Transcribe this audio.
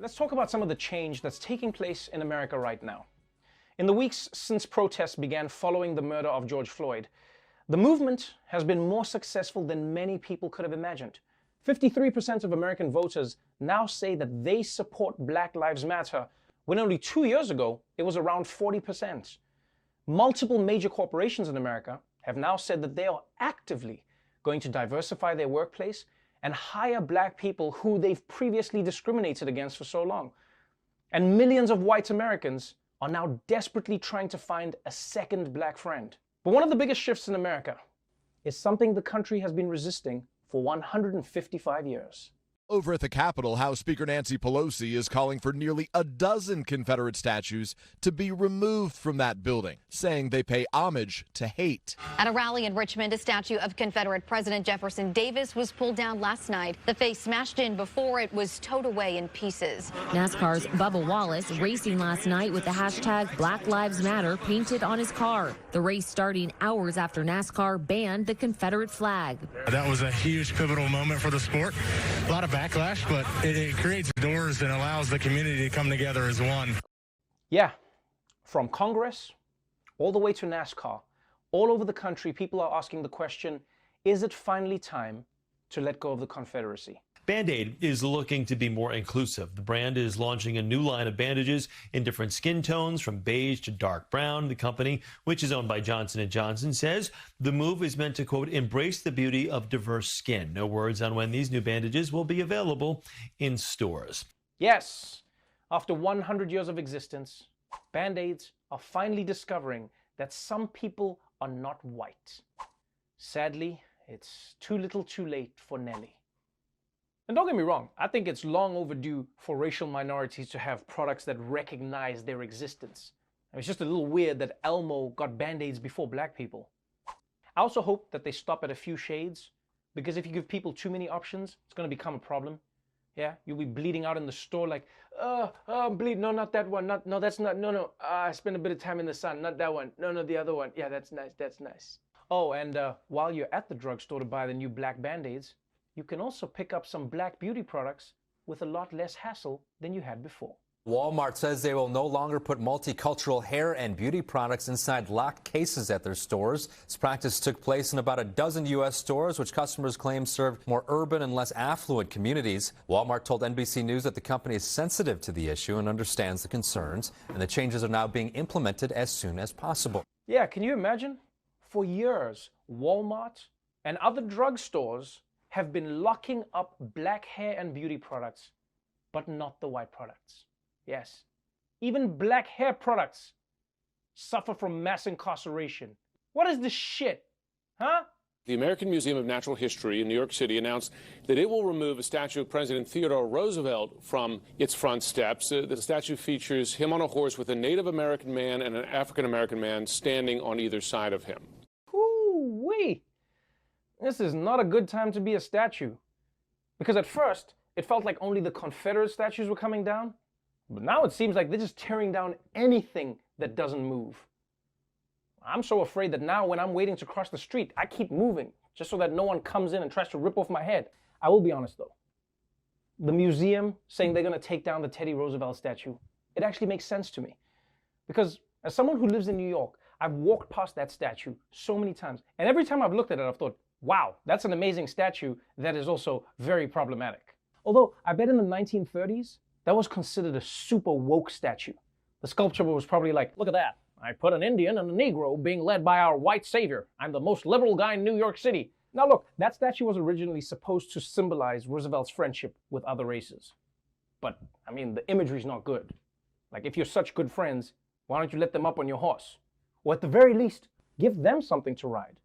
Let's talk about some of the change that's taking place in America right now. In the weeks since protests began following the murder of George Floyd, the movement has been more successful than many people could have imagined. 53% of American voters now say that they support Black Lives Matter, when only 2 years ago, it was around 40%. Multiple major corporations in America have now said that they are actively going to diversify their workplace and hire Black people who they've previously discriminated against for so long. And millions of white Americans are now desperately trying to find a second Black friend. But one of the biggest shifts in America is something the country has been resisting for 155 years. Over at the Capitol, House Speaker Nancy Pelosi is calling for nearly a dozen Confederate statues to be removed from that building, saying they pay homage to hate. At a rally in Richmond, a statue of Confederate President Jefferson Davis was pulled down last night. The face smashed in before it was towed away in pieces. NASCAR's Bubba Wallace racing last night with the hashtag Black Lives Matter painted on his car. The race starting hours after NASCAR banned the Confederate flag. That was a huge pivotal moment for the sport. A lot of backlash, but it creates doors and allows the community to come together as one. Yeah, from Congress all the way to NASCAR, all over the country, people are asking the question, is it finally time to let go of the Confederacy? Bandaid is looking to be more inclusive. The brand is launching a new line of bandages in different skin tones, from beige to dark brown. The company, which is owned by Johnson & Johnson, says the move is meant to, quote, embrace the beauty of diverse skin. No words on when these new bandages will be available in stores. Yes, after 100 years of existence, Band-Aids are finally discovering that some people are not white. Sadly, it's too little too late for Nelly. And don't get me wrong, I think it's long overdue for racial minorities to have products that recognize their existence. It's just a little weird that Elmo got Band-Aids before Black people. I also hope that they stop at a few shades, because if you give people too many options, it's going to become a problem. Yeah, you'll be bleeding out in the store like, I'm bleeding. No, not that one. No, that's not. No. I spent a bit of time in the sun. Not that one. No, the other one. Yeah, that's nice. That's nice. Oh, and while you're at the drugstore to buy the new black Band-Aids, you can also pick up some black beauty products with a lot less hassle than you had before. Walmart says they will no longer put multicultural hair and beauty products inside locked cases at their stores. This practice took place in about a dozen U.S. stores, which customers claim served more urban and less affluent communities. Walmart told NBC News that the company is sensitive to the issue and understands the concerns, and the changes are now being implemented as soon as possible. Yeah, can you imagine? For years, Walmart and other drugstores have been locking up black hair and beauty products, but not the white products. Yes, even black hair products suffer from mass incarceration. What is this shit, huh? The American Museum of Natural History in New York City announced that it will remove a statue of President Theodore Roosevelt from its front steps. The statue features him on a horse with a Native American man and an African American man standing on either side of him. Hoo-wee! This is not a good time to be a statue. Because at first, it felt like only the Confederate statues were coming down. But now it seems like they're just tearing down anything that doesn't move. I'm so afraid that now when I'm waiting to cross the street, I keep moving just so that no one comes in and tries to rip off my head. I will be honest though. The museum saying they're going to take down the Teddy Roosevelt statue, it actually makes sense to me. Because as someone who lives in New York, I've walked past that statue so many times. And every time I've looked at it, I've thought, wow, that's an amazing statue that is also very problematic. Although I bet in the 1930s, that was considered a super woke statue. The sculpture was probably like, look at that. I put an Indian and a Negro being led by our white savior. I'm the most liberal guy in New York City. Now look, that statue was originally supposed to symbolize Roosevelt's friendship with other races. But, I mean, the imagery's not good. Like, if you're such good friends, why don't you let them up on your horse? Or at the very least, give them something to ride.